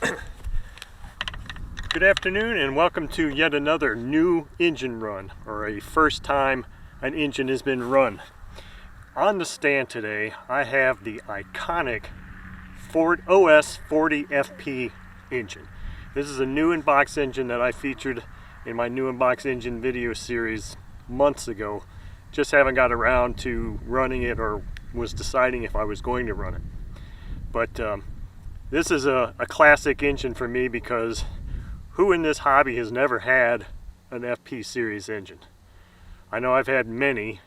Good afternoon and welcome to yet another new engine run, or a first time an engine has been run. On the stand today I have the iconic Ford OS 40 FP engine. This is a new in-box engine that I featured in my new in-box engine video series months ago. Just haven't got around to running it, or was deciding if I was going to run it. But this is a classic engine for me, because who in this hobby has never had an FP series engine? I know I've had many,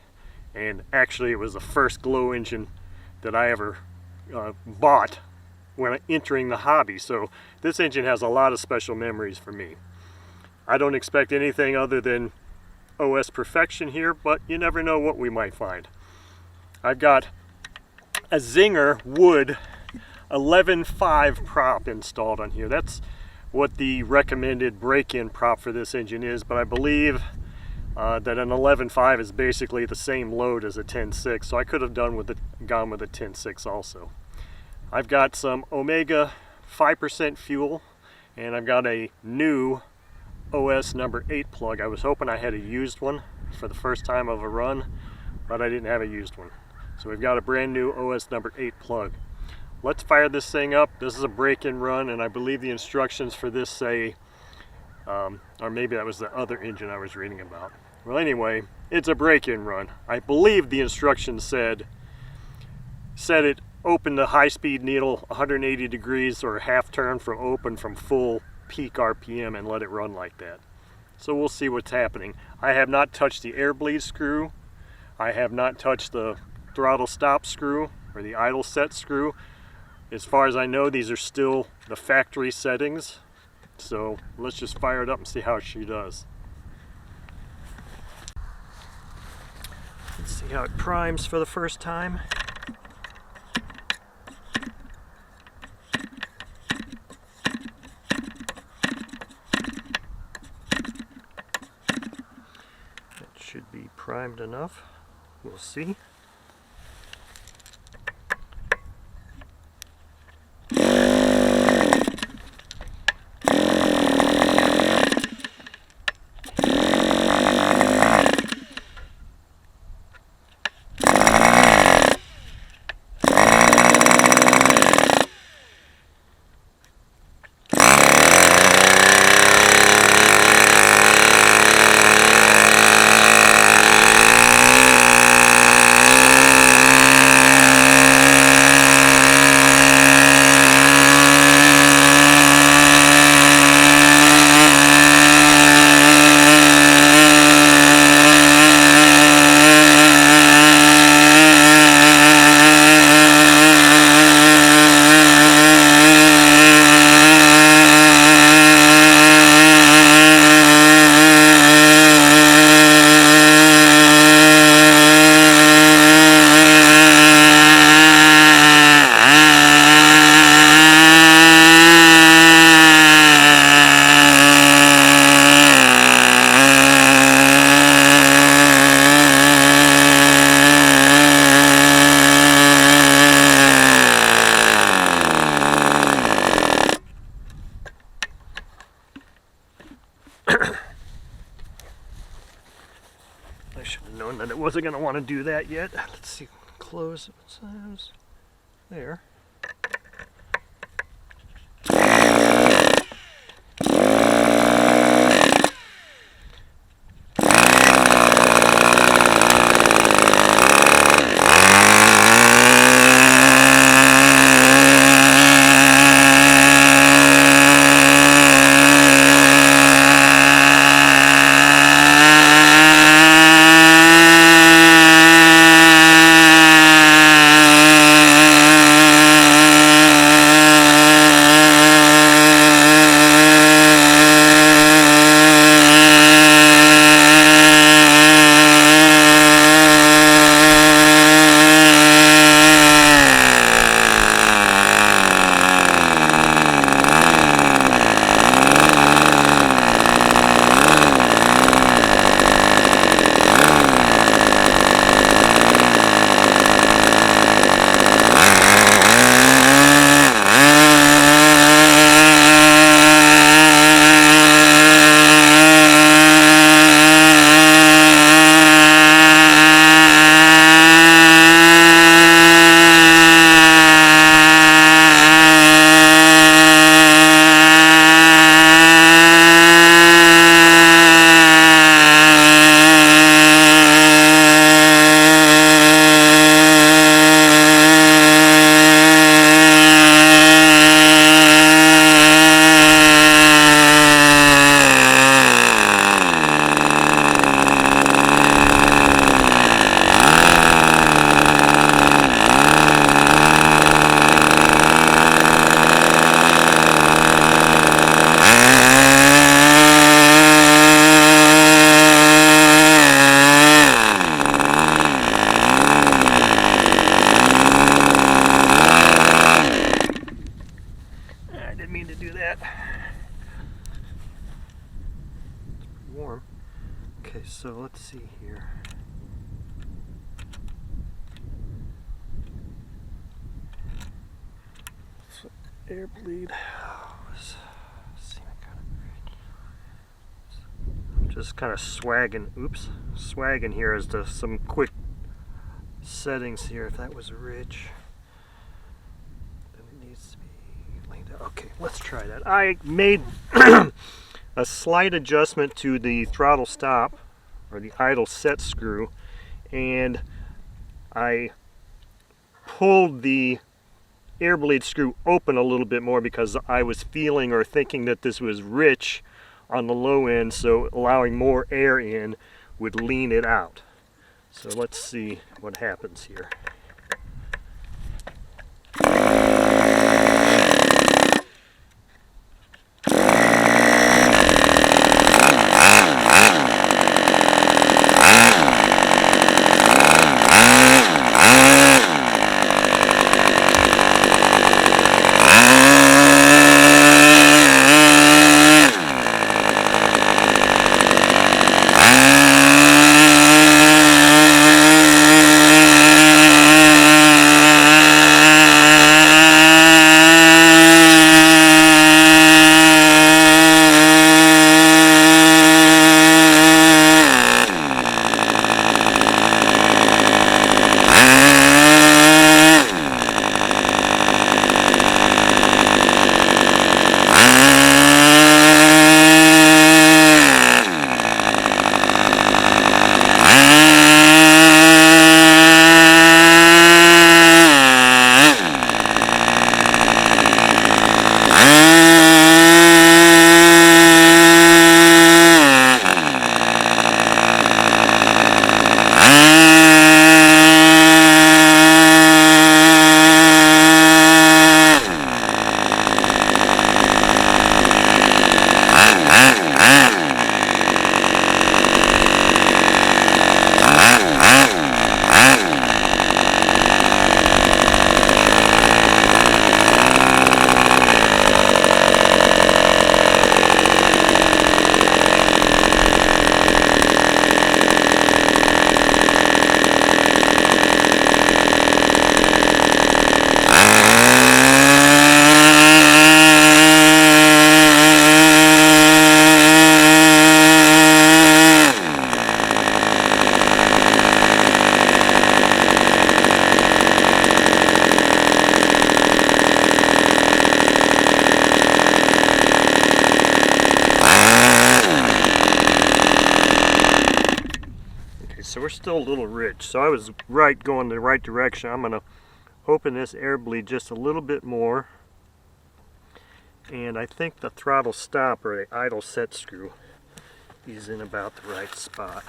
and actually it was the first glow engine that I ever bought when entering the hobby, so this engine has a lot of special memories for me. I don't expect anything other than OS perfection here, but you never know what we might find. I've got a Zinger wood 11.5 prop installed on here. That's what the recommended break-in prop for this engine is, but I believe that an 11.5 is basically the same load as a 10.6, so I could have gone with a 10.6 also. I've got some Omega 5% fuel, and I've got a new OS number 8 plug. I was hoping I had a used one for the first time of a run, but I didn't have a used one. So we've got a brand new OS number 8 plug. Let's fire this thing up. This is a break-in run, and I believe the instructions for this say, or maybe that was the other engine I was reading about. Well, anyway, it's a break-in run. I believe the instructions said it open the high-speed needle 180 degrees or half turn from open from full peak RPM and let it run like that. So we'll see what's happening. I have not touched the air bleed screw. I have not touched the throttle stop screw or the idle set screw. As far as I know, these are still the factory settings. So let's just fire it up and see how she does. Let's see how it primes for the first time. It should be primed enough. We'll see. I should have known that it wasn't going to want to do that yet. Let's see, close it. There. So let's see here. So air bleed. I'm just kind of swagging. Oops, swagging here as to some quick settings here. If that was rich, then it needs to be laid out. Okay, let's try that. I made a slight adjustment to the throttle stop or the idle set screw, and I pulled the air bleed screw open a little bit more because I was feeling or thinking that this was rich on the low end, so allowing more air in would lean it out. So let's see what happens here. So we're still a little rich. So I was right, going the right direction. I'm going to open this air bleed just a little bit more. And I think the throttle stop or the idle set screw is in about the right spot.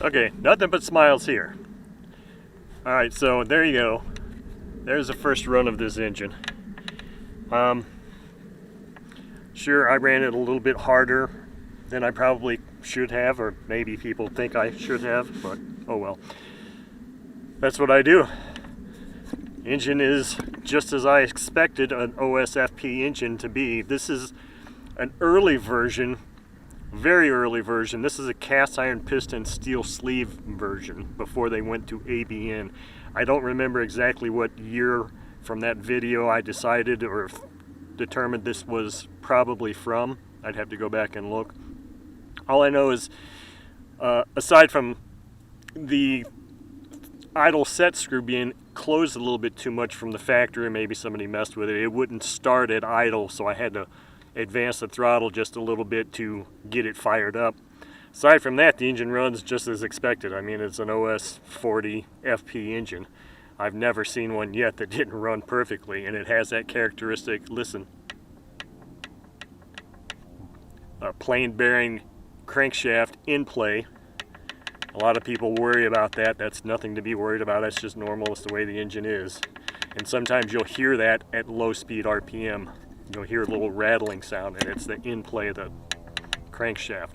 Okay, nothing but smiles here. Alright, so there you go. There's the first run of this engine. Sure, I ran it a little bit harder than I probably should have, or maybe people think I should have, but oh well. That's what I do. Engine is just as I expected an OSFP engine to be. This is an early version, very early version. This is a cast iron piston steel sleeve version before they went to ABN. I don't remember exactly what year from that video I decided or determined this was probably from. I'd have to go back and look. All I know is, aside from the idle set screw being closed a little bit too much from the factory, maybe somebody messed with it, it wouldn't start at idle, so I had to advance the throttle just a little bit to get it fired up. Aside from that, the engine runs just as expected. I mean, it's an OS 40 FP engine. I've never seen one yet that didn't run perfectly, and it has that characteristic, listen, plain bearing crankshaft in play. A lot of people worry about that. That's nothing to be worried about. That's just normal. It's the way the engine is. And sometimes you'll hear that at low speed RPM. You'll hear a little rattling sound, and it's the in play of the crankshaft.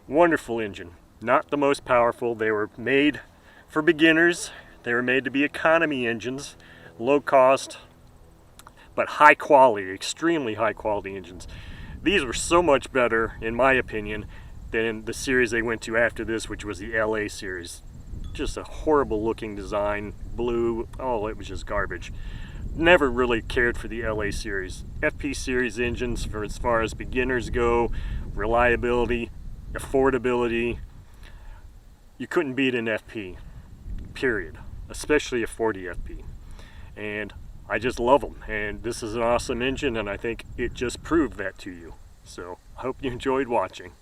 Wonderful engine. Not the most powerful. They were made for beginners. They were made to be economy engines, low cost, but high quality, extremely high quality engines. These were so much better, in my opinion, than the series they went to after this, which was the LA series. Just a horrible looking design, blue, oh, it was just garbage. Never really cared for the LA series. FP series engines, for as far as beginners go, reliability, affordability, you couldn't beat an FP, period. Especially a 40 FP. And I just love them. And this is an awesome engine, and I think it just proved that to you. So, I hope you enjoyed watching.